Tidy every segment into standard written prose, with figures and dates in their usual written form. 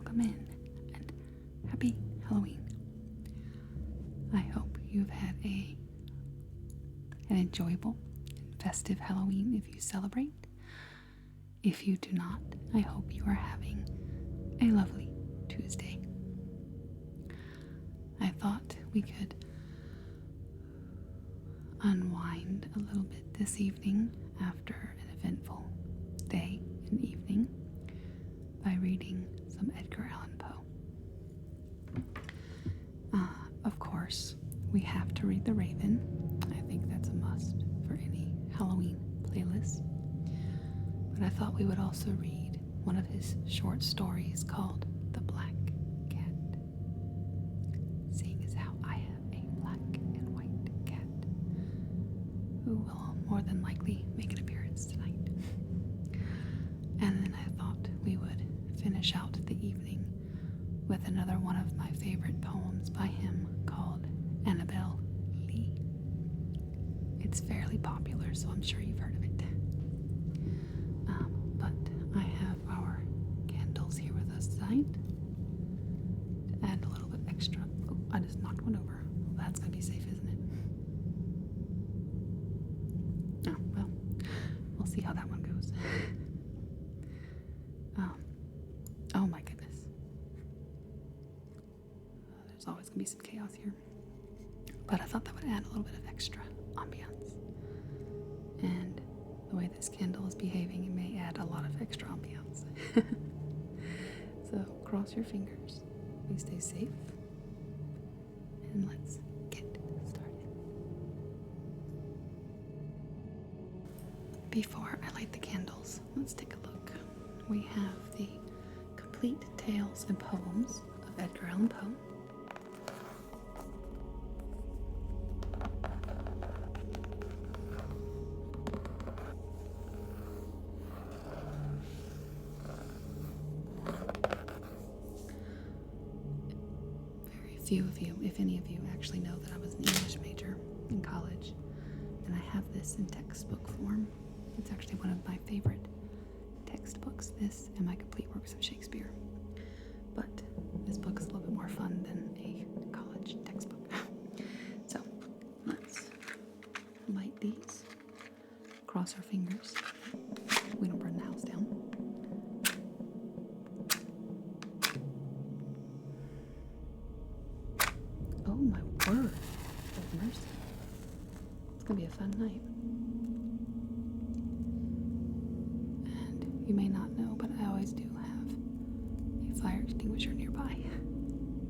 welcome in, and happy Halloween. I hope you've had an enjoyable and festive Halloween if you celebrate. If you do not, I hope you are having a lovely Tuesday. I thought we could unwind a little bit this evening after an eventful day and evening by reading some Edgar Allan Poe. Of course, we have to read The Raven. I think that's a must for any Halloween playlist. But I thought we would also read one of his short stories called The Black Cat. Seeing as how I have a black and white cat who will more than likely make an appearance tonight. And then I thought we would finish out the evening with another one of my favorite poems by him called Annabel Lee. It's fairly popular, so I'm sure you've heard of it. But I have our candles here with us tonight to add a little bit extra. Oh, I just knocked one over. That's going to be safe, isn't it? Oh, well, we'll see how that one goes. Oh my goodness. There's always going to be some chaos here. But I thought that would add a little bit of extra ambiance. And the way this candle is behaving, it may add a lot of extra ambiance. So cross your fingers. We stay safe. And let's get started. Before I light the candles, let's take a look. We have the Complete Tales and Poems of Edgar Allan Poe. Very few of you, if any of you, actually know that I was an English major in college, and I have this in textbook form. It's actually one of my favorite textbooks, this and my complete works of Shakespeare. But this book is a little bit more fun than a college textbook. So let's light these, cross our fingers. We don't burn the house down. Oh my word, of mercy. It's gonna be a fun night. You may not know, but I always do have a fire extinguisher nearby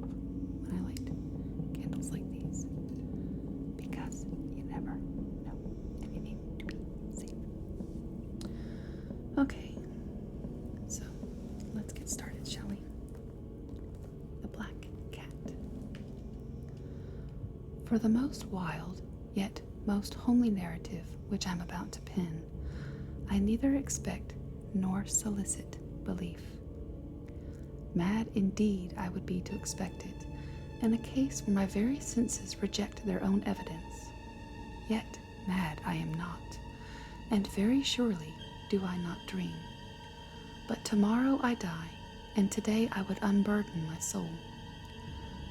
when I light candles like these, because you never know, and you need to be safe. Okay, so let's get started, shall we? The Black Cat. For the most wild, yet most homely narrative which I'm about to pen, I neither expect nor solicit belief. Mad indeed I would be to expect it, in a case where my very senses reject their own evidence. Yet mad I am not, and very surely do I not dream. But tomorrow I die, and today I would unburden my soul.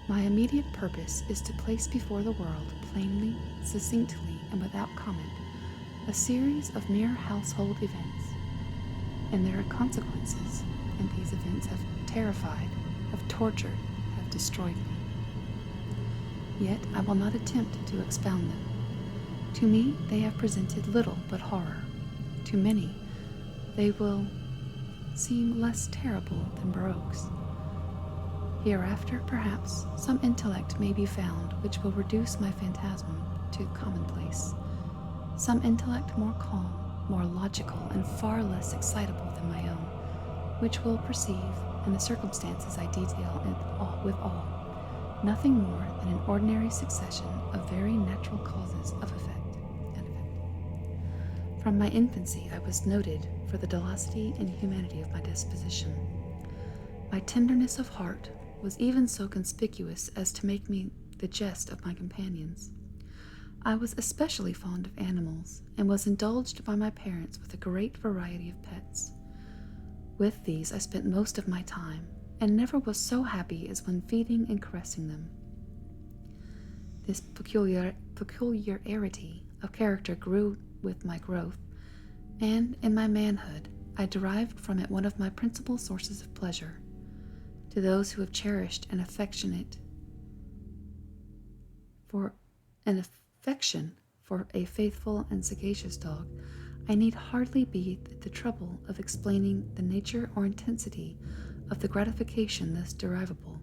My immediate purpose is to place before the world, plainly, succinctly, and without comment, a series of mere household events. And there are consequences, and these events have terrified, have tortured, have destroyed me. Yet I will not attempt to expound them. To me they have presented little but horror. To many they will seem less terrible than baroques. Hereafter, perhaps, some intellect may be found which will reduce my phantasm to commonplace. Some intellect more calm, more logical, and far less excitable than my own, which will perceive, in the circumstances I detail with awe, nothing more than an ordinary succession of very natural causes of effect and effect. From my infancy I was noted for the docility and humanity of my disposition. My tenderness of heart was even so conspicuous as to make me the jest of my companions. I was especially fond of animals, and was indulged by my parents with a great variety of pets. With these I spent most of my time, and never was so happy as when feeding and caressing them. This peculiarity of character grew with my growth, and in my manhood I derived from it one of my principal sources of pleasure. To those who have cherished an affection for a faithful and sagacious dog, I need hardly be at the trouble of explaining the nature or intensity of the gratification thus derivable.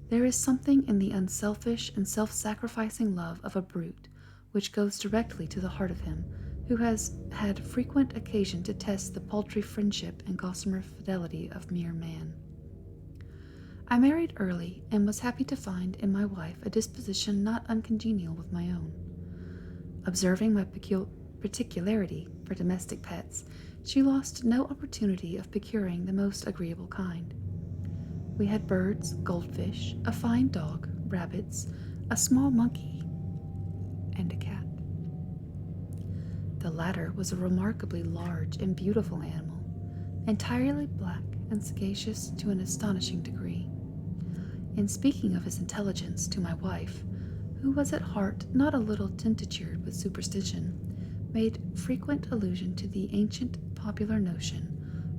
There is something in the unselfish and self-sacrificing love of a brute which goes directly to the heart of him who has had frequent occasion to test the paltry friendship and gossamer fidelity of mere man. I married early and was happy to find in my wife a disposition not uncongenial with my own. Observing my particularity for domestic pets, she lost no opportunity of procuring the most agreeable kind. We had birds, goldfish, a fine dog, rabbits, a small monkey, and a cat. The latter was a remarkably large and beautiful animal, entirely black and sagacious to an astonishing degree. In speaking of his intelligence to my wife, who was at heart not a little tinctured with superstition, made frequent allusion to the ancient popular notion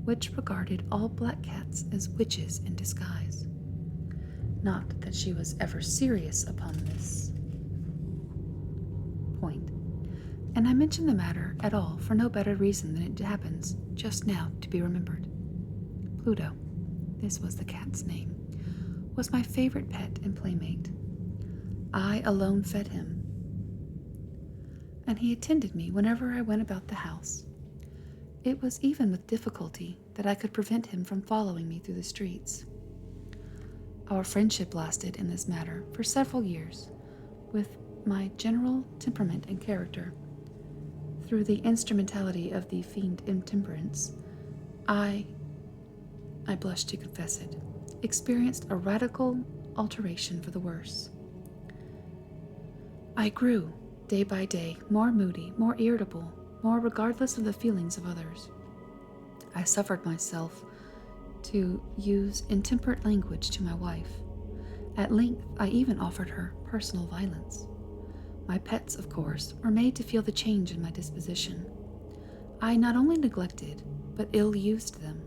which regarded all black cats as witches in disguise. Not that she was ever serious upon this point, and I mention the matter at all for no better reason than it happens just now to be remembered. Pluto, this was the cat's name, was my favorite pet and playmate. I alone fed him, and he attended me whenever I went about the house. It was even with difficulty that I could prevent him from following me through the streets. Our friendship lasted in this matter for several years, with my general temperament and character. Through the instrumentality of the fiend intemperance, I blush to confess it, experienced a radical alteration for the worse. I grew, day by day, more moody, more irritable, more regardless of the feelings of others. I suffered myself to use intemperate language to my wife. At length, I even offered her personal violence. My pets, of course, were made to feel the change in my disposition. I not only neglected, but ill-used them.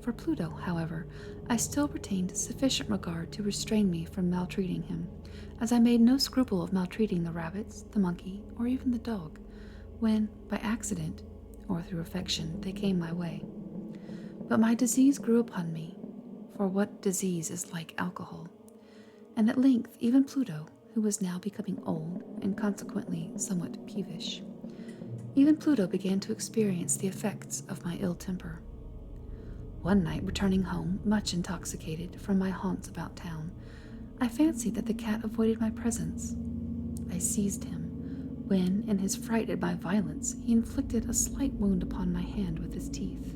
For Pluto, however, I still retained sufficient regard to restrain me from maltreating him, as I made no scruple of maltreating the rabbits, the monkey, or even the dog, when, by accident, or through affection, they came my way. But my disease grew upon me, for what disease is like alcohol? And at length even Pluto, who was now becoming old and consequently somewhat peevish, even Pluto began to experience the effects of my ill temper. One night, returning home, much intoxicated from my haunts about town, I fancied that the cat avoided my presence. I seized him, when, in his fright at my violence, he inflicted a slight wound upon my hand with his teeth.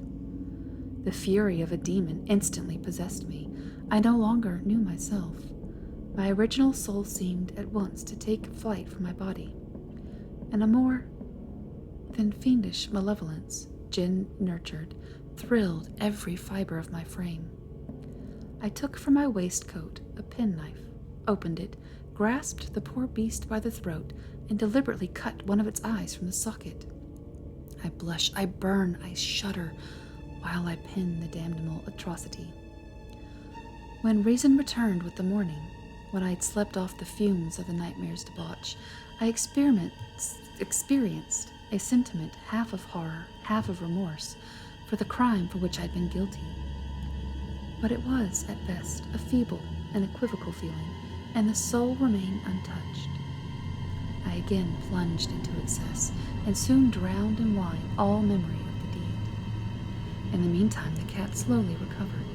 The fury of a demon instantly possessed me. I no longer knew myself. My original soul seemed at once to take flight from my body, and a more than fiendish malevolence, gin-nurtured, thrilled every fiber of my frame. I took from my waistcoat a penknife, opened it, grasped the poor beast by the throat, and deliberately cut one of its eyes from the socket. I blush, I burn, I shudder, while I pen the damnable atrocity. When reason returned with the morning, when I had slept off the fumes of the nightmare's debauch, I experienced a sentiment half of horror, half of remorse, for the crime for which I had been guilty. But it was, at best, a feeble and equivocal feeling, and the soul remained untouched. I again plunged into excess, and soon drowned in wine all memory of the deed. In the meantime, the cat slowly recovered.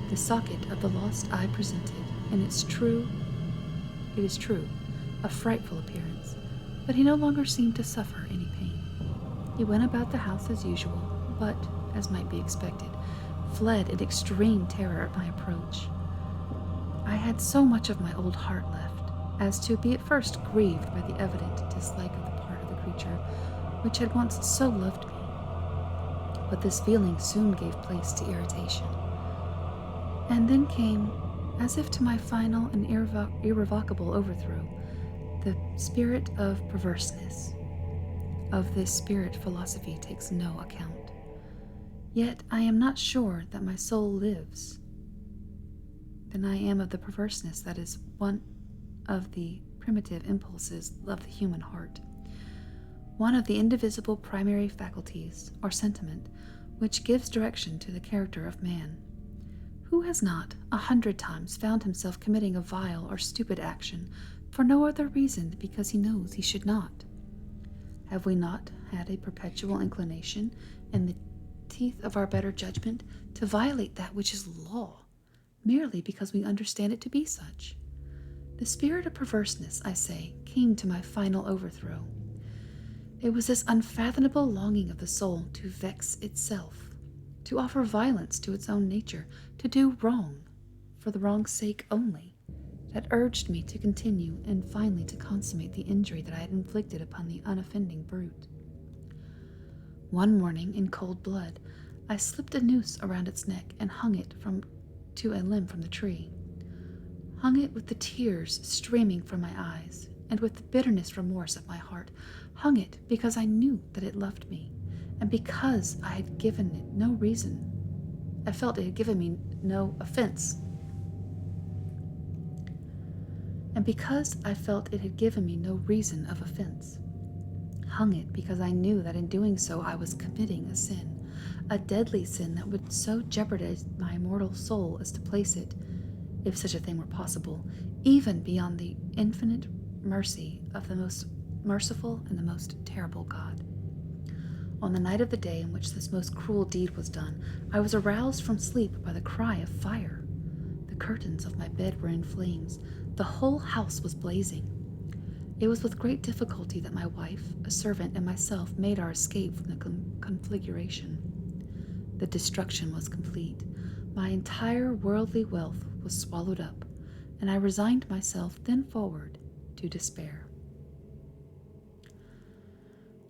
The socket of the lost eye presented, it is true, a frightful appearance, but he no longer seemed to suffer any pain. He went about the house as usual, but, as might be expected, fled in extreme terror at my approach. I had so much of my old heart left, as to be at first grieved by the evident dislike of the part of the creature which had once so loved me. But this feeling soon gave place to irritation. And then came, as if to my final and irrevocable overthrow, the spirit of perverseness. Of this spirit philosophy takes no account. Yet I am not sure that my soul lives. Then I am of the perverseness that is one of the primitive impulses of the human heart, one of the indivisible primary faculties, or sentiment, which gives direction to the character of man. Who has not, 100 times, found himself committing a vile or stupid action for no other reason than because he knows he should not? Have we not had a perpetual inclination, in the teeth of our better judgment, to violate that which is law, merely because we understand it to be such? The spirit of perverseness, I say, came to my final overthrow. It was this unfathomable longing of the soul to vex itself, to offer violence to its own nature, to do wrong, for the wrong's sake only, that urged me to continue and finally to consummate the injury that I had inflicted upon the unoffending brute. One morning, in cold blood, I slipped a noose around its neck and hung it to a limb from the tree. Hung it with the tears streaming from my eyes, and with the bitterness remorse of my heart. Hung it because I knew that it loved me, and because I had given it no reason. I felt it had given me no offense. And because I felt it had given me no reason of offense. Hung it because I knew that in doing so I was committing a sin, a deadly sin that would so jeopardize my immortal soul as to place it, if such a thing were possible, even beyond the infinite mercy of the most merciful and the most terrible God. On the night of the day in which this most cruel deed was done, I was aroused from sleep by the cry of fire. The curtains of my bed were in flames. The whole house was blazing. It was with great difficulty that my wife, a servant, and myself made our escape from the conflagration. The destruction was complete. My entire worldly wealth was swallowed up, and I resigned myself then forward to despair.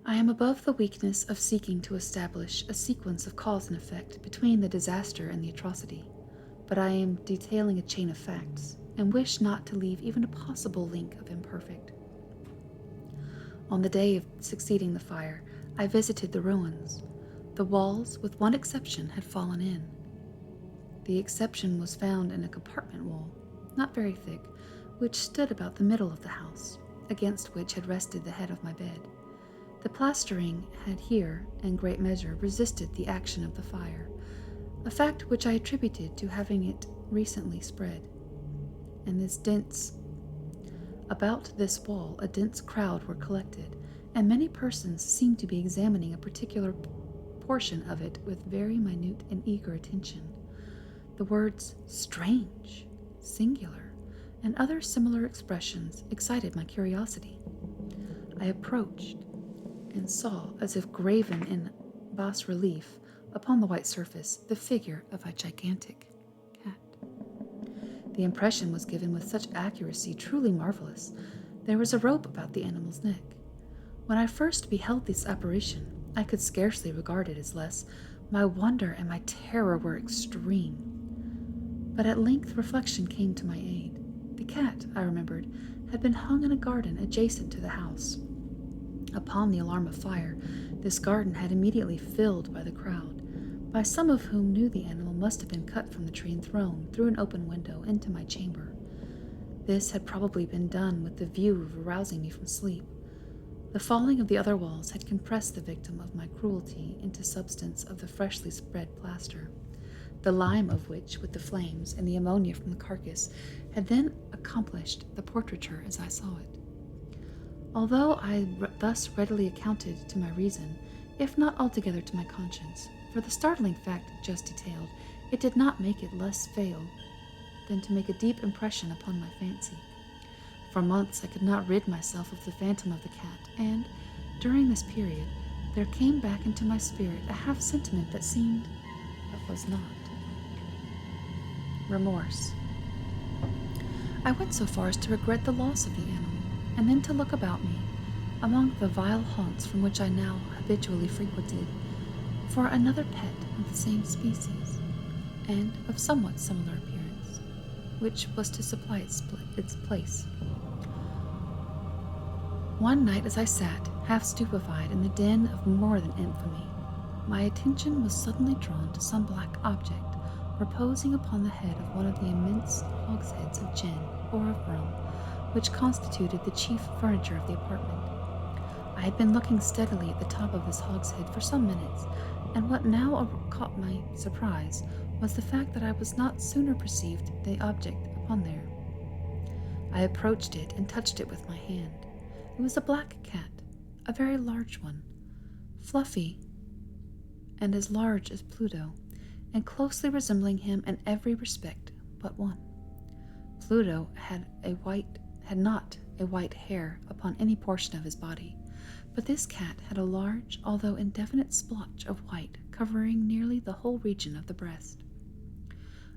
I am above the weakness of seeking to establish a sequence of cause and effect between the disaster and the atrocity, but I am detailing a chain of facts, and wish not to leave even a possible link of imperfect. On the day of succeeding the fire, I visited the ruins. The walls, with one exception, had fallen in. The exception was found in a compartment wall, not very thick, which stood about the middle of the house, against which had rested the head of my bed. The plastering had here, in great measure, resisted the action of the fire, a fact which I attributed to having it recently spread. About this wall a dense crowd were collected, and many persons seemed to be examining a particular portion of it with very minute and eager attention. The words "strange," "singular," and other similar expressions excited my curiosity. I approached and saw, as if graven in bas relief upon the white surface, the figure of a gigantic cat. The impression was given with such accuracy truly marvelous. There was a rope about the animal's neck. When I first beheld this apparition, I could scarcely regard it as less. My wonder and my terror were extreme. But at length reflection came to my aid. The cat, I remembered, had been hung in a garden adjacent to the house. Upon the alarm of fire, this garden had immediately filled by the crowd, by some of whom knew the animal must have been cut from the tree and thrown through an open window into my chamber. This had probably been done with the view of arousing me from sleep. The falling of the other walls had compressed the victim of my cruelty into substance of the freshly spread plaster, the lime of which, with the flames and the ammonia from the carcass, had then accomplished the portraiture as I saw it. Although I thus readily accounted to my reason, if not altogether to my conscience, for the startling fact just detailed, it did not make it less fail than to make a deep impression upon my fancy. For months I could not rid myself of the phantom of the cat, and, during this period, there came back into my spirit a half-sentiment that seemed, but was not. Remorse. I went so far as to regret the loss of the animal, and then to look about me, among the vile haunts from which I now habitually frequented, for another pet of the same species. and of somewhat similar appearance, which was to supply its place. One night as I sat, half stupefied in the den of more than infamy, my attention was suddenly drawn to some black object reposing upon the head of one of the immense hogsheads of gin or of rum, which constituted the chief furniture of the apartment. I had been looking steadily at the top of this hogshead for some minutes, and what now caught my surprise was the fact that I was not sooner perceived the object upon there. I approached it and touched it with my hand. It was a black cat, a very large one, fluffy and as large as Pluto, and closely resembling him in every respect but one. Pluto had not a white hair upon any portion of his body, but this cat had a large, although indefinite splotch of white covering nearly the whole region of the breast.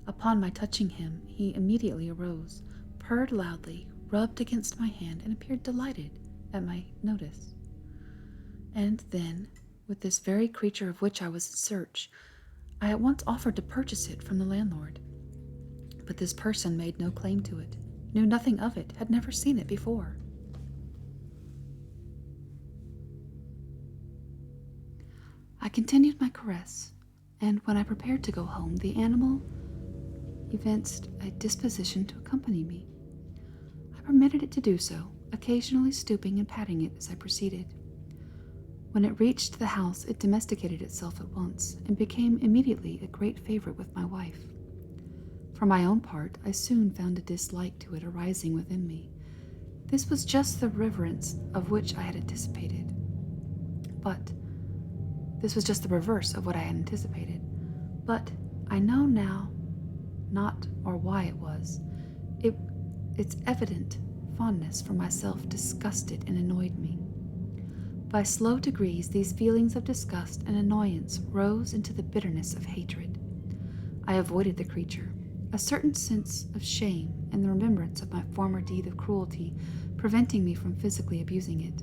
Upon my touching him, he immediately arose, purred loudly, rubbed against my hand, and appeared delighted at my notice. And then, with this very creature of which I was in search, I at once offered to purchase it from the landlord. But this person made no claim to it, knew nothing of it, had never seen it before. I continued my caress, and when I prepared to go home, the animal evinced a disposition to accompany me. I permitted it to do so, occasionally stooping and patting it as I proceeded. When it reached the house, it domesticated itself at once, and became immediately a great favorite with my wife. For my own part, I soon found a dislike to it arising within me. This was just the reverence of which I had anticipated. This was just the reverse of what I had anticipated. But I know now not or why it was. Its evident fondness for myself disgusted and annoyed me. By slow degrees, these feelings of disgust and annoyance rose into the bitterness of hatred. I avoided the creature, a certain sense of shame and the remembrance of my former deed of cruelty preventing me from physically abusing it.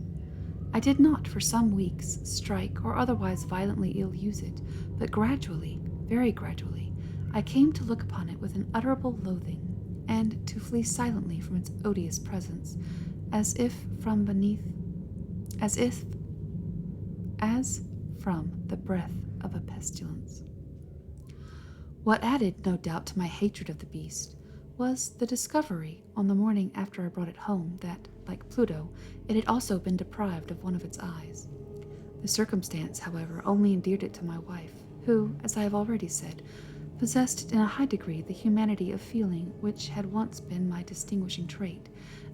I did not, for some weeks, strike or otherwise violently ill-use it, but gradually, very gradually, I came to look upon it with an unutterable loathing, and to flee silently from its odious presence, as from the breath of a pestilence. What added, no doubt, to my hatred of the beast was the discovery, on the morning after I brought it home, that, like Pluto, it had also been deprived of one of its eyes. The circumstance, however, only endeared it to my wife, who, as I have already said, possessed in a high degree the humanity of feeling which had once been my distinguishing trait,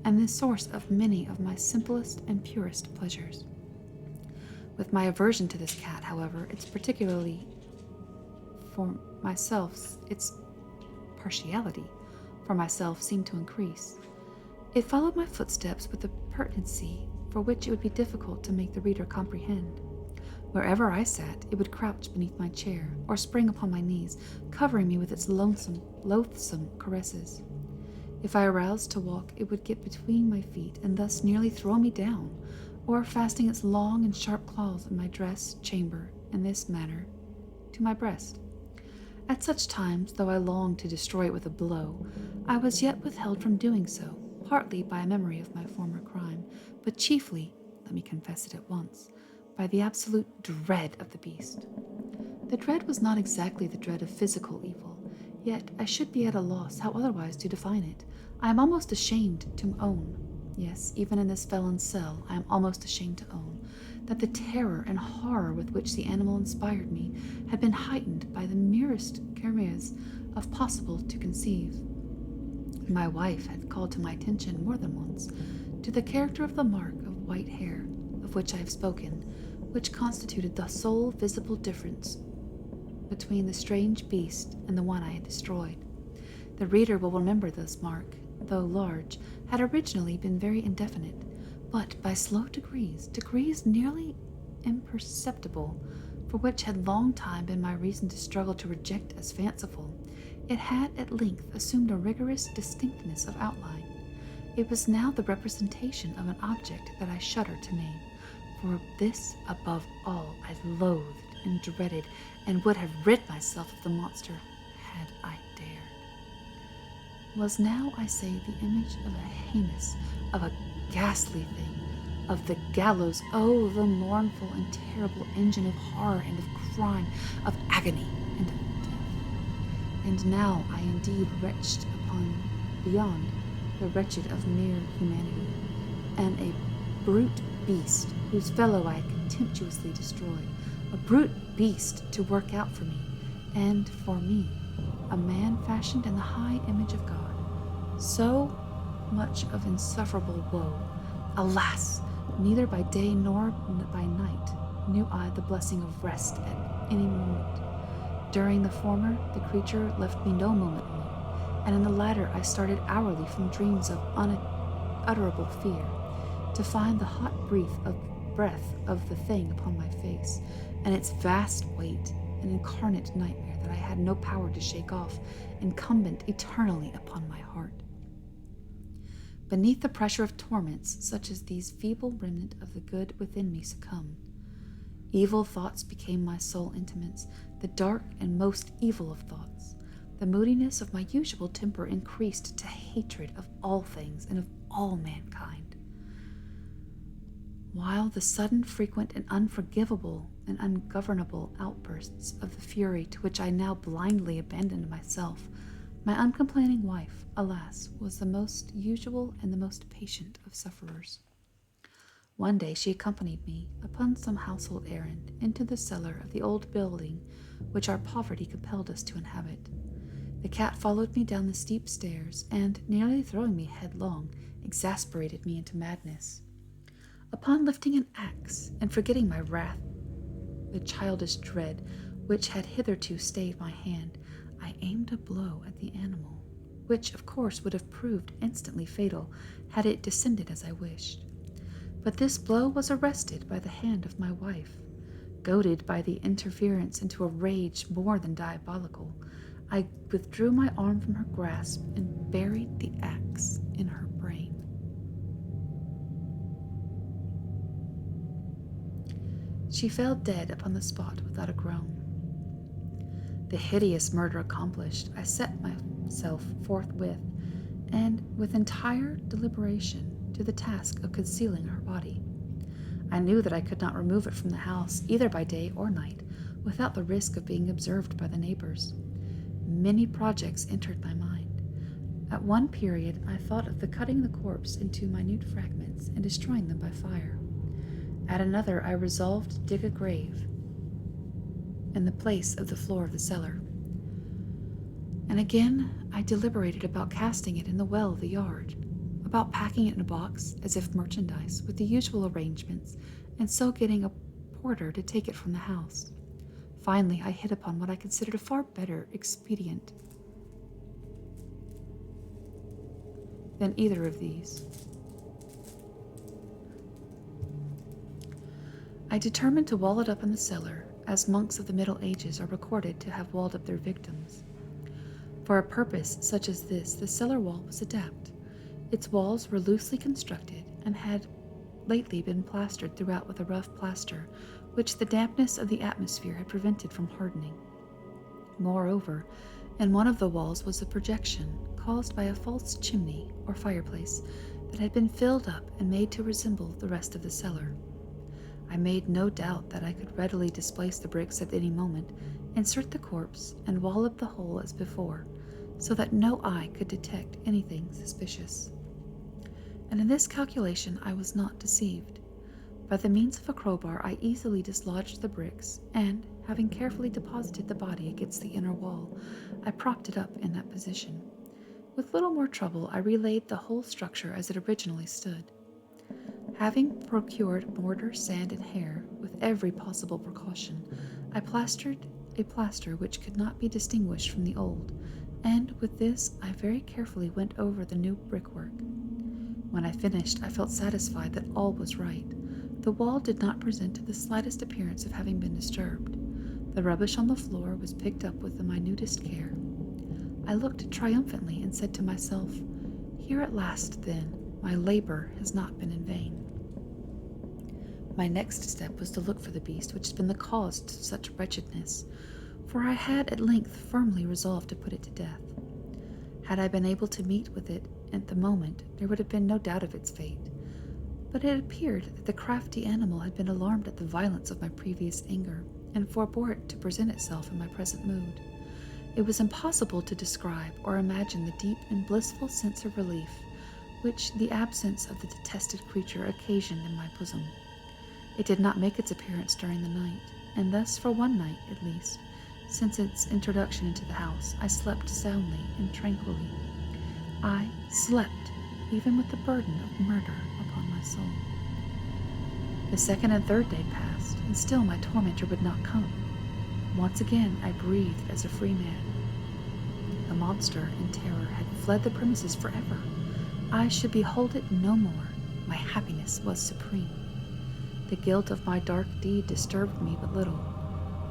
and the source of many of my simplest and purest pleasures. With my aversion to this cat, however, its partiality for myself seemed to increase. It followed my footsteps with a pertinency for which it would be difficult to make the reader comprehend. Wherever I sat, it would crouch beneath my chair, or spring upon my knees, covering me with its loathsome caresses. If I aroused to walk, it would get between my feet and thus nearly throw me down, or fastening its long and sharp claws in my dress chamber in this manner to my breast. At such times, though I longed to destroy it with a blow, I was yet withheld from doing so, partly by a memory of my former crime, but chiefly, let me confess it at once, by the absolute dread of the beast. The dread was not exactly the dread of physical evil, yet I should be at a loss how otherwise to define it. I am almost ashamed to own, yes, even in this felon's cell, I am almost ashamed to own, that the terror and horror with which the animal inspired me had been heightened by the merest chimeras of possible to conceive. My wife had called to my attention more than once to the character of the mark of white hair, of which I have spoken, which constituted the sole visible difference between the strange beast and the one I had destroyed. The reader will remember this mark, though large, had originally been very indefinite, but by slow degrees nearly imperceptible, for which had long time been my reason to struggle to reject as fanciful, it had at length assumed a rigorous distinctness of outline. It was now the representation of an object that I shudder to name, for this, above all, I loathed and dreaded, and would have rid myself of the monster had I dared. Was now, I say, the image of a heinous, of a ghastly thing, of the gallows, oh, the mournful and terrible engine of horror and of crime, of agony and of death. And now I indeed retched upon beyond the wretched of mere humanity, and a brute beast whose fellow I contemptuously destroyed, a brute beast to work out for me, and for me, a man fashioned in the high image of God. So much of insufferable woe. Alas, neither by day nor by night knew I the blessing of rest at any moment. During the former, the creature left me no moment alone, and in the latter I started hourly from dreams of unutterable fear, to find the hot breath of the thing upon my face, and its vast weight, an incarnate nightmare that I had no power to shake off, incumbent eternally upon my heart. Beneath the pressure of torments such as these, feeble remnant of the good within me succumbed. Evil thoughts became my sole intimates, the dark and most evil of thoughts. The moodiness of my usual temper increased to hatred of all things and of all mankind, while the sudden, frequent, and unforgivable and ungovernable outbursts of the fury to which I now blindly abandoned myself, my uncomplaining wife, alas, was the most usual and the most patient of sufferers. One day she accompanied me, upon some household errand, into the cellar of the old building which our poverty compelled us to inhabit. The cat followed me down the steep stairs, and, nearly throwing me headlong, exasperated me into madness. Upon lifting an axe, and forgetting my wrath, the childish dread which had hitherto stayed my hand, I aimed a blow at the animal, which of course would have proved instantly fatal had it descended as I wished. But this blow was arrested by the hand of my wife. Goaded by the interference into a rage more than diabolical, I withdrew my arm from her grasp and buried the axe in her brain. She fell dead upon the spot without a groan. The hideous murder accomplished, I set myself forthwith, and with entire deliberation, to the task of concealing her body. I knew that I could not remove it from the house, either by day or night, without the risk of being observed by the neighbors. Many projects entered my mind. At one period, I thought of cutting the corpse into minute fragments and destroying them by fire. At another, I resolved to dig a grave in the place of the floor of the cellar. And again, I deliberated about casting it in the well of the yard, about packing it in a box as if merchandise with the usual arrangements, and so getting a porter to take it from the house. Finally, I hit upon what I considered a far better expedient than either of these. I determined to wall it up in the cellar, as monks of the Middle Ages are recorded to have walled up their victims. For a purpose such as this, the cellar wall was adept. Its walls were loosely constructed and had lately been plastered throughout with a rough plaster, which the dampness of the atmosphere had prevented from hardening. Moreover, in one of the walls was a projection caused by a false chimney or fireplace that had been filled up and made to resemble the rest of the cellar. I made no doubt that I could readily displace the bricks at any moment, insert the corpse, and wall up the hole as before, so that no eye could detect anything suspicious. And in this calculation I was not deceived. By the means of a crowbar I easily dislodged the bricks, and, having carefully deposited the body against the inner wall, I propped it up in that position. With little more trouble I relaid the whole structure as it originally stood. Having procured mortar, sand, and hair, with every possible precaution, I plastered a plaster which could not be distinguished from the old, and with this I very carefully went over the new brickwork. When I finished, I felt satisfied that all was right. The wall did not present the slightest appearance of having been disturbed. The rubbish on the floor was picked up with the minutest care. I looked triumphantly and said to myself, "Here at last, then, my labor has not been in vain." My next step was to look for the beast which had been the cause of such wretchedness. for I had at length firmly resolved to put it to death. Had I been able to meet with it at the moment, there would have been no doubt of its fate. But it appeared that the crafty animal had been alarmed at the violence of my previous anger, and forbore it to present itself in my present mood. It was impossible to describe or imagine the deep and blissful sense of relief which the absence of the detested creature occasioned in my bosom. It did not make its appearance during the night, and thus for one night, at least, since its introduction into the house, I slept soundly and tranquilly. I slept, even with the burden of murder upon my soul. The second and third day passed, and still my tormentor would not come. Once again I breathed as a free man. The monster, in terror, had fled the premises forever. I should behold it no more. My happiness was supreme. The guilt of my dark deed disturbed me but little.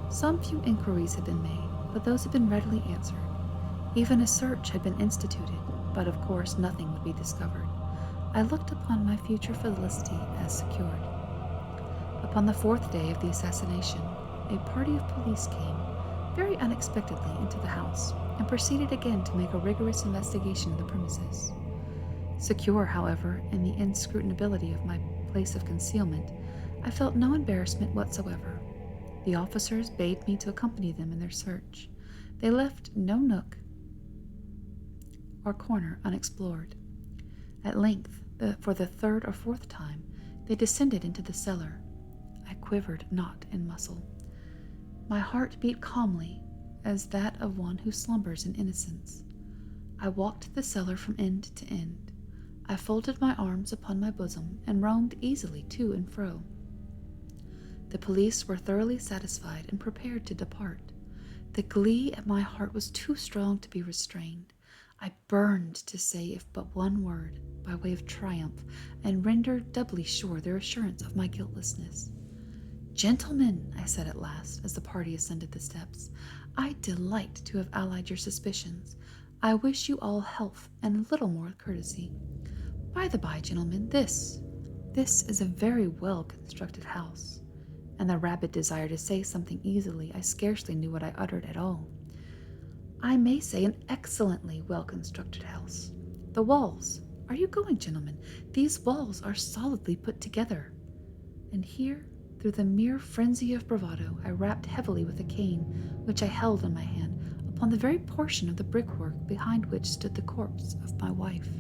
Some few inquiries had been made, but those had been readily answered. Even a search had been instituted, but of course nothing would be discovered. I looked upon my future felicity as secured. Upon the fourth day of the assassination, a party of police came, very unexpectedly, into the house, and proceeded again to make a rigorous investigation of the premises. Secure, however, in the inscrutability of my place of concealment, I felt no embarrassment whatsoever. The officers bade me to accompany them in their search. They left no nook or corner unexplored. At length, for the third or fourth time, they descended into the cellar. I quivered not in muscle. My heart beat calmly as that of one who slumbers in innocence. I walked the cellar from end to end. I folded my arms upon my bosom and roamed easily to and fro. The police were thoroughly satisfied and prepared to depart. The glee at my heart was too strong to be restrained. I burned to say if but one word, by way of triumph, and render doubly sure their assurance of my guiltlessness. "Gentlemen," I said at last, as the party ascended the steps, "I delight to have allayed your suspicions. I wish you all health and a little more courtesy. By the by, gentlemen, this is a very well-constructed house." And the rabid desire to say something easily, I scarcely knew what I uttered at all. "I may say an excellently well-constructed house. The walls, are you going, gentlemen? These walls are solidly put together." And here, through the mere frenzy of bravado, I rapped heavily with a cane, which I held in my hand, upon the very portion of the brickwork behind which stood the corpse of my wife.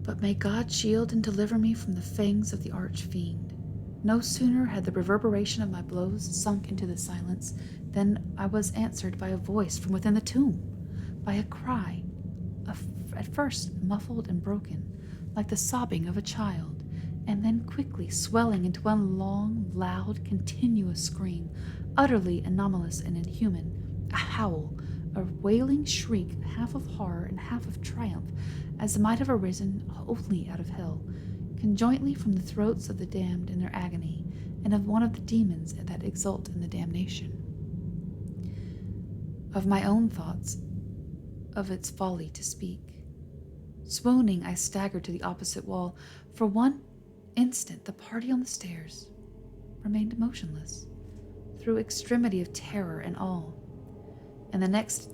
But may God shield and deliver me from the fangs of the arch-fiend. No sooner had the reverberation of my blows sunk into the silence than I was answered by a voice from within the tomb, by a cry, at first muffled and broken, like the sobbing of a child, and then quickly swelling into one long, loud, continuous scream, utterly anomalous and inhuman, a howl, a wailing shriek, half of horror and half of triumph, as might have arisen wholly out of hell, conjointly from the throats of the damned in their agony, and of one of the demons that exult in the damnation. Of my own thoughts, of its folly to speak. Swooning, I staggered to the opposite wall. For one instant, the party on the stairs remained motionless, through extremity of terror and awe. And the next,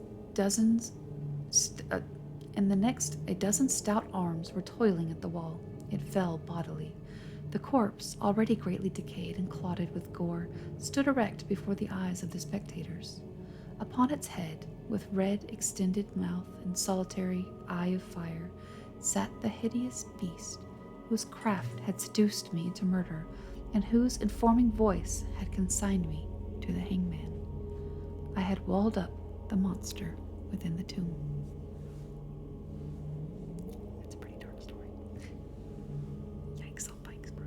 a dozen stout arms were toiling at the wall. It fell bodily. The corpse, already greatly decayed and clotted with gore, stood erect before the eyes of the spectators. Upon its head, with red extended mouth and solitary eye of fire, sat the hideous beast whose craft had seduced me into murder, and whose informing voice had consigned me to the hangman. I had walled up the monster within the tomb. That's a pretty dark story. Yikes, all bikes, bro.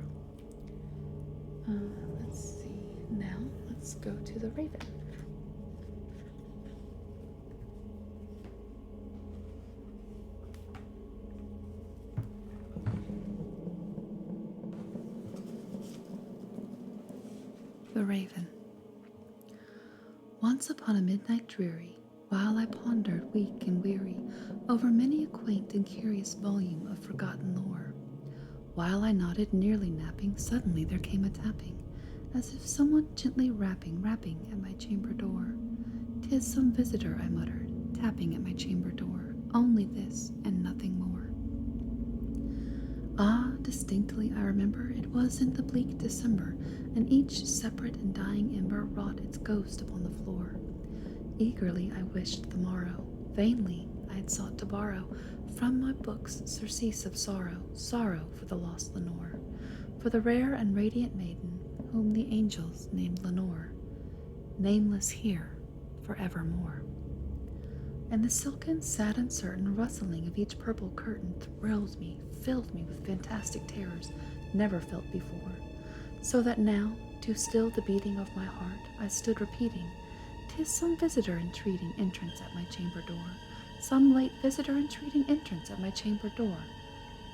Let's see. Now, let's go to the Raven. The Raven. Once upon a midnight dreary, while I pondered weak and weary over many a quaint and curious volume of forgotten lore, while I nodded nearly napping, suddenly there came a tapping, as if someone gently rapping at my chamber door. "'Tis some visitor," I muttered, tapping at my chamber door. "Only this, and nothing more." Ah, distinctly I remember it was in the bleak December, and each separate and dying ember wrought its ghost upon the floor. Eagerly I wished the morrow, vainly I had sought to borrow from my books surcease of sorrow, sorrow for the lost Lenore, for the rare and radiant maiden whom the angels named Lenore, nameless here forevermore. And the silken, sad, uncertain rustling of each purple curtain thrilled me, filled me with fantastic terrors never felt before, so that now, to still the beating of my heart, I stood repeating, "'Tis some visitor entreating entrance at my chamber door, some late visitor entreating entrance at my chamber door.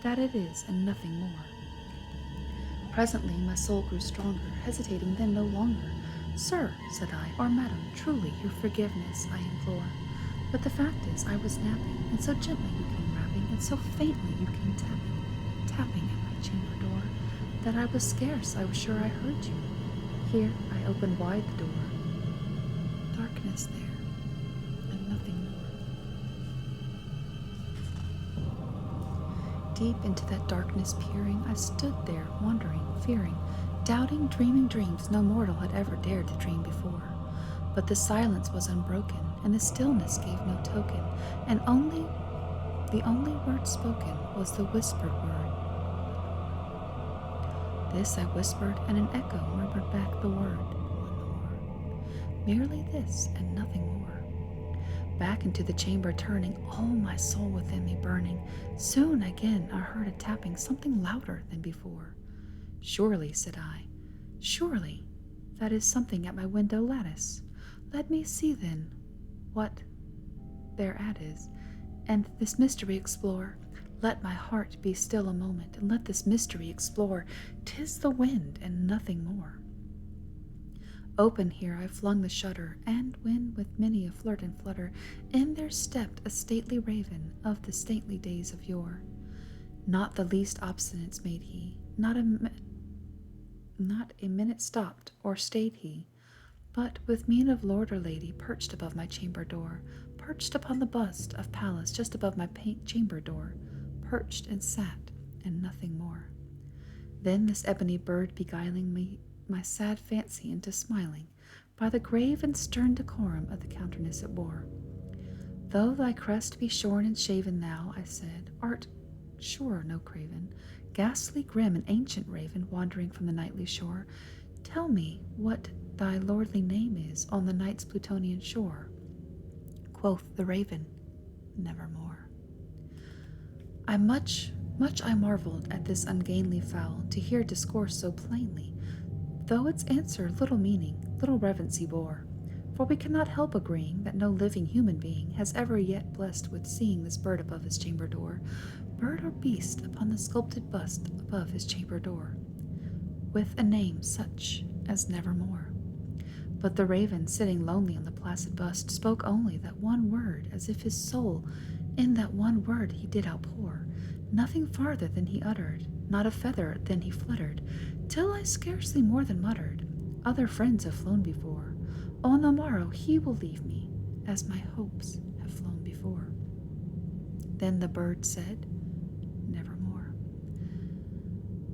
That it is, and nothing more." Presently my soul grew stronger, hesitating then no longer. "Sir," said I, "or madam, truly your forgiveness I implore. But the fact is, I was napping, and so gently you came rapping, and so faintly you came tapping, tapping at my chamber door, that I was sure I heard you. Here I opened wide the door. Darkness there, and nothing more." Deep into that darkness peering, I stood there, wondering, fearing, doubting, dreaming dreams no mortal had ever dared to dream before. But the silence was unbroken, and the stillness gave no token, and the only word spoken was the whispered word. This I whispered, and an echo murmured back the word, "Lenore." Merely this, and nothing more. Back into the chamber turning, all my soul within me burning, soon again I heard a tapping, something louder than before. "Surely," said I, "surely that is something at my window lattice. Let me see then what thereat is, and this mystery explore. Let my heart be still a moment, and let this mystery explore. 'Tis the wind, and nothing more." Open here I flung the shutter, and when with many a flirt and flutter in there stepped a stately raven of the stately days of yore. Not the least obstinance made he, not a minute stopped or stayed he, but with mien of lord or lady perched above my chamber door, perched upon the bust of Pallas just above my chamber door, perched and sat, and nothing more. Then this ebony bird beguiling me, my sad fancy into smiling, by the grave and stern decorum of the countenance it bore. "Though thy crest be shorn and shaven, thou," I said, "art sure no craven, ghastly, grim, and ancient raven wandering from the nightly shore. Tell me what thy lordly name is on the night's Plutonian shore." Quoth the raven, "Nevermore." Much I marveled at this ungainly fowl, to hear discourse so plainly, though its answer little meaning, little reverency bore. For we cannot help agreeing that no living human being has ever yet blessed with seeing this bird above his chamber door, bird or beast upon the sculpted bust above his chamber door, with a name such as Nevermore. But the raven, sitting lonely on the placid bust, spoke only that one word, as if his soul in that one word he did outpour. Nothing farther than he uttered, not a feather than he fluttered, till I scarcely more than muttered, "Other friends have flown before. On the morrow he will leave me, as my hopes have flown before." Then the bird said, "Nevermore."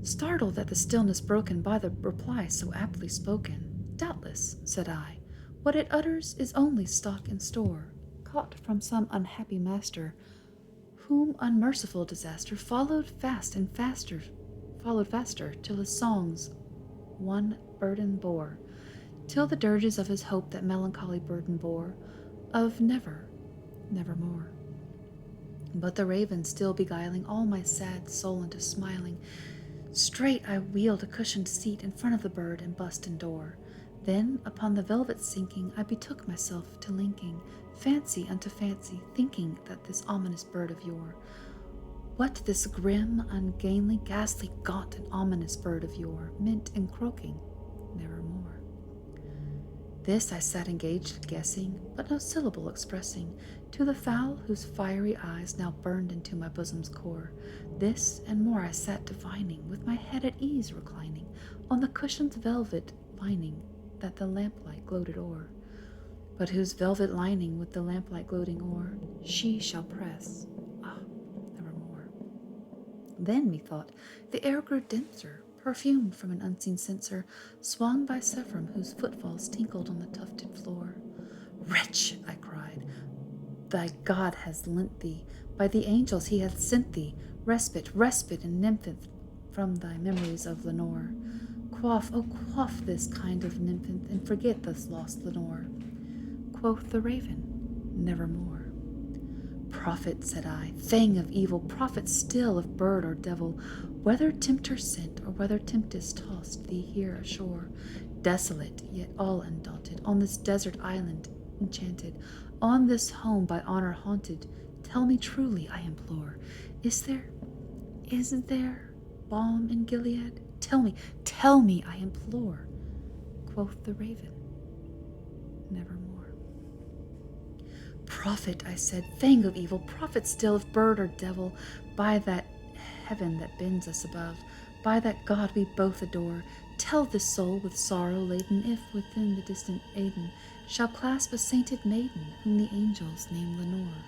Startled at the stillness broken by the reply so aptly spoken, "Doubtless," said I, "what it utters is only stock and store, caught from some unhappy master, whom unmerciful disaster followed faster, till his songs one burden bore, till the dirges of his hope that melancholy burden bore, of nevermore." But the raven still beguiling all my sad soul into smiling, straight I wheeled a cushioned seat in front of the bird and bust and door. Then upon the velvet sinking, I betook myself to linking fancy unto fancy, thinking that this ominous bird of yore, what this grim, ungainly, ghastly, gaunt, and ominous bird of yore meant in croaking "Nevermore." This I sat engaged guessing, but no syllable expressing, to the fowl whose fiery eyes now burned into my bosom's core. This and more I sat divining, with my head at ease reclining on the cushioned velvet reclining that the lamplight gloated o'er, but whose velvet lining with the lamplight gloating o'er she shall press, ah, nevermore. Then, methought, the air grew denser, perfumed from an unseen censer, swung by Sephram whose footfalls tinkled on the tufted floor. Wretch, I cried, thy God has lent thee, by the angels he hath sent thee, respite, respite and nympheth from thy memories of Lenore. Quaff, oh quaff this kind of nympheth, and forget this lost Lenore. Quoth the raven, nevermore. Prophet, said I, thing of evil, prophet still of bird or devil, whether tempter sent or whether tempest tossed thee here ashore, desolate yet all undaunted, on this desert island enchanted, on this home by honor haunted, tell me truly, I implore, is there balm in Gilead? Tell me, I implore. Quoth the raven, nevermore. Prophet, I said, thing of evil, prophet still of bird or devil, by that heaven that bends us above, by that God we both adore, tell this soul with sorrow laden, if within the distant Aden shall clasp a sainted maiden, whom the angels name Lenore,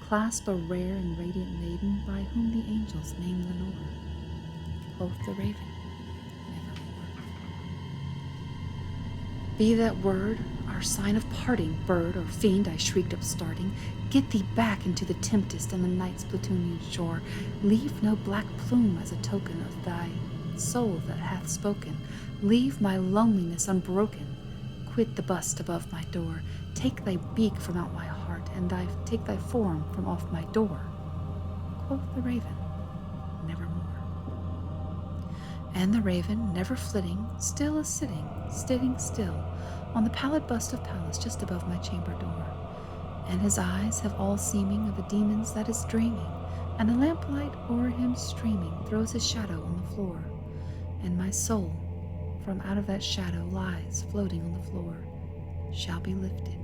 clasp a rare and radiant maiden, by whom the angels name Lenore. Quoth the raven, nevermore. Be that word our sign of parting, bird or fiend, I shrieked upstarting. Get thee back into the tempest and the night's Plutonian shore. Leave no black plume as a token of thy soul that hath spoken. Leave my loneliness unbroken. Quit the bust above my door. Take thy beak from out my heart, and take thy form from off my door. Quoth the raven, nevermore. And the raven, never flitting, still is sitting still, on the pallid bust of Pallas just above my chamber door. And his eyes have all seeming of a demon's that is dreaming, and the lamplight o'er him streaming throws his shadow on the floor. And my soul, from out of that shadow lies floating on the floor, shall be lifted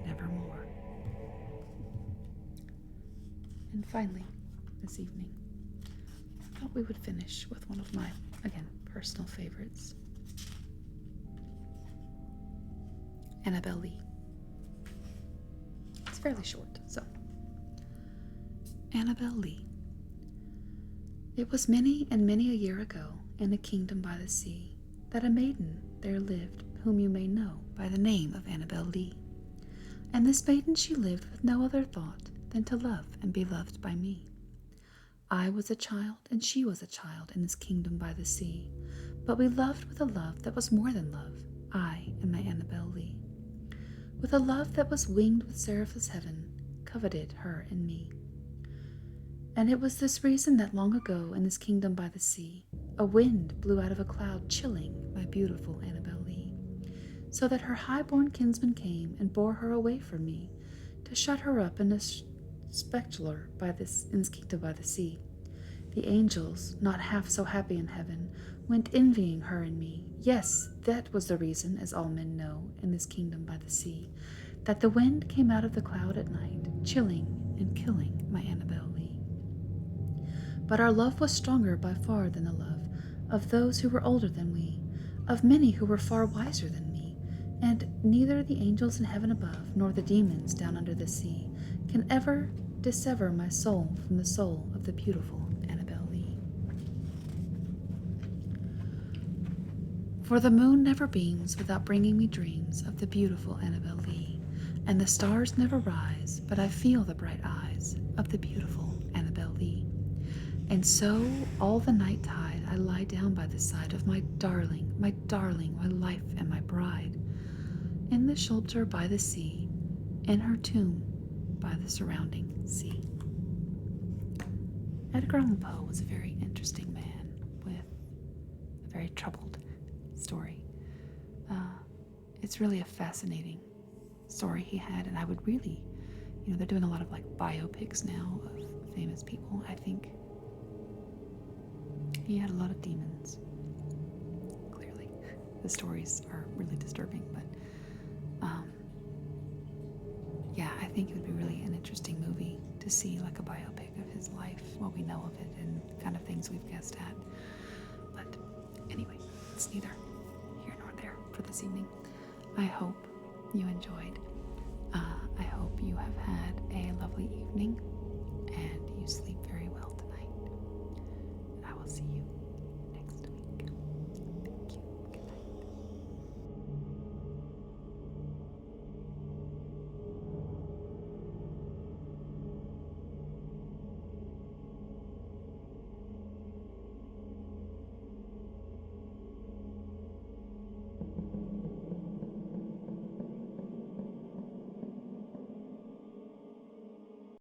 nevermore. And finally, this evening, I thought we would finish with one of my, again, personal favorites. Annabel Lee. It's fairly short, so. Annabel Lee. It was many and many a year ago, in a kingdom by the sea, that a maiden there lived, whom you may know by the name of Annabel Lee. And this maiden she lived with no other thought than to love and be loved by me. I was a child, and she was a child in this kingdom by the sea, but we loved with a love that was more than love, I and my Annabel Lee. With a love that was winged with seraph's heaven, coveted her and me. And it was this reason that long ago in this kingdom by the sea, a wind blew out of a cloud, chilling my beautiful Annabel Lee, so that her high-born kinsman came and bore her away from me, to shut her up in a spectacular in this kingdom by the sea. The angels, not half so happy in heaven, went envying her and me. Yes, that was the reason, as all men know, in this kingdom by the sea, that the wind came out of the cloud at night, chilling and killing my Annabel Lee. But our love was stronger by far than the love of those who were older than we, of many who were far wiser than me, and neither the angels in heaven above nor the demons down under the sea can ever dissever my soul from the soul of the beautiful Annabel Lee. For the moon never beams without bringing me dreams of the beautiful Annabel Lee, and the stars never rise but I feel the bright eyes of the beautiful Annabel Lee. And so all the night tide I lie down by the side of my darling, my life and my bride, in the shelter by the sea, in her tomb by the surrounding sea. Edgar Allan Poe was a very interesting man with a very troubled story. It's really a fascinating story he had, and I would really, they're doing a lot of like biopics now of famous people. I think he had a lot of demons. Clearly, the stories are really disturbing, but yeah, I think it would be really an interesting movie to see, like a biopic of his life, what we know of it, and kind of things we've guessed at. But anyway, it's neither here nor there. for this evening. I hope you enjoyed. I hope you have had a lovely evening and you sleep very well tonight. And I will see you